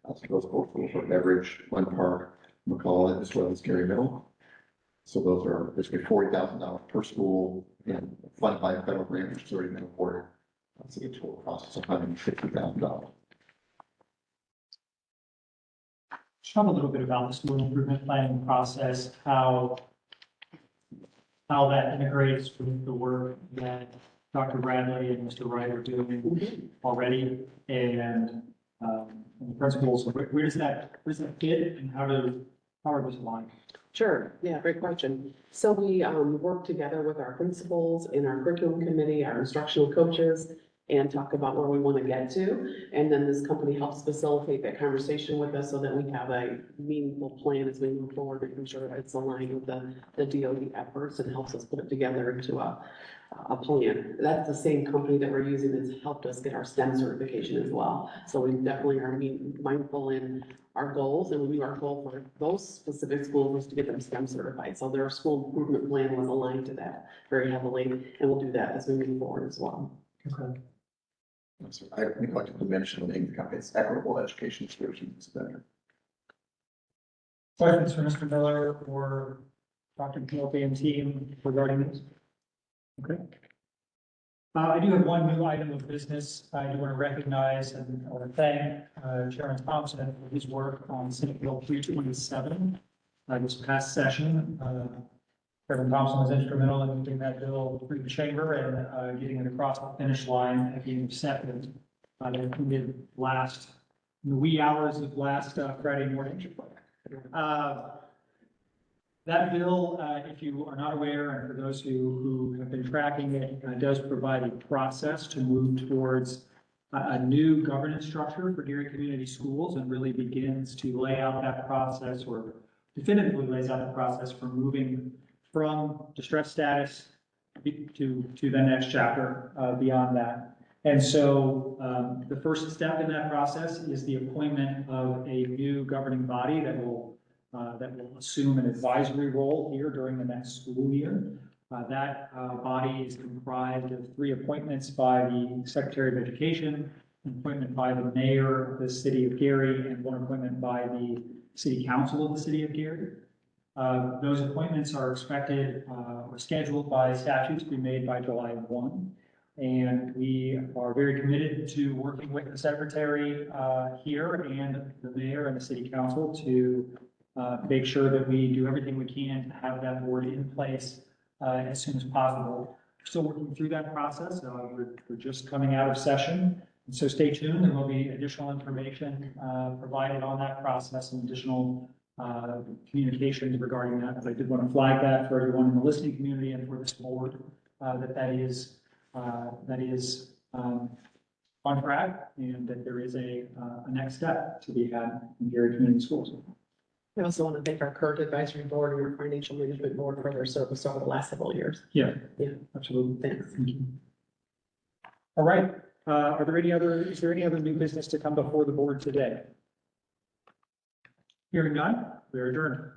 [SPEAKER 4] So those 4 schools are Everidge, Glen Park, McCullough, as well as Gary Middle. So those are basically $40,000 per school and funded by a federal grant, which has already been awarded. So the total cost is $150,000.
[SPEAKER 1] Talk a little bit about the school improvement planning process, how that integrates with the work that Dr. Bradley and Mr. Wright are doing already, and the principals. Where does that fit, and how are those aligned?
[SPEAKER 2] Sure, yeah, great question. So we work together with our principals in our curriculum committee, our instructional coaches, and talk about where we want to get to. And then this company helps facilitate that conversation with us so that we have a meaningful plan as we move forward, making sure it's aligned with the DOE efforts and helps us put it together into a plan. That's the same company that we're using that's helped us get our STEM certification as well. So we definitely are mindful in our goals, and we knew our goal for those specific schools was to get them STEM certified. So their school improvement plan was aligned to that very heavily, and we'll do that as we move forward as well.
[SPEAKER 1] Okay.
[SPEAKER 4] I neglected to mention the name of the company. It's Equitable Education Solutions.
[SPEAKER 1] Questions for Mr. Miller or Dr. McNulty and team regarding this? Okay. I do have one new item of business. I do want to recognize and or thank Chairman Thompson for his work on Senate Bill 327 this past session. Chairman Thompson was instrumental in moving that bill through the chamber and getting it across the finish line at the intercepted. That included in the wee hours of last Friday morning. That bill, if you are not aware, and for those who have been tracking it, does provide a process to move towards a new governance structure for Gary Community Schools, and really begins to lay out that process, or definitively lays out the process for moving from distress status to the next chapter beyond that. And so the first step in that process is the appointment of a new governing body that will assume an advisory role here during the next school year. That body is comprised of 3 appointments by the Secretary of Education, an appointment by the mayor of the city of Gary, and 1 appointment by the city council of the city of Gary. Those appointments are expected or scheduled by statute to be made by July 1. And we are very committed to working with the secretary here and the mayor and the city council to make sure that we do everything we can to have that board in place as soon as possible. We're still working through that process. We're just coming out of session. And so stay tuned. There will be additional information provided on that process and additional communications regarding that. But I did want to flag that for everyone in the listening community and for this board that is on track, and that there is a next step to be had in Gary Community Schools.
[SPEAKER 2] I also want to thank our current advisory board and our financial management board for their service over the last several years.
[SPEAKER 1] Yeah,
[SPEAKER 2] Yeah.
[SPEAKER 1] absolutely.
[SPEAKER 2] Thanks.
[SPEAKER 1] Thank you. All right. Is there any other new business to come before the board today? Hearing none, we are adjourned.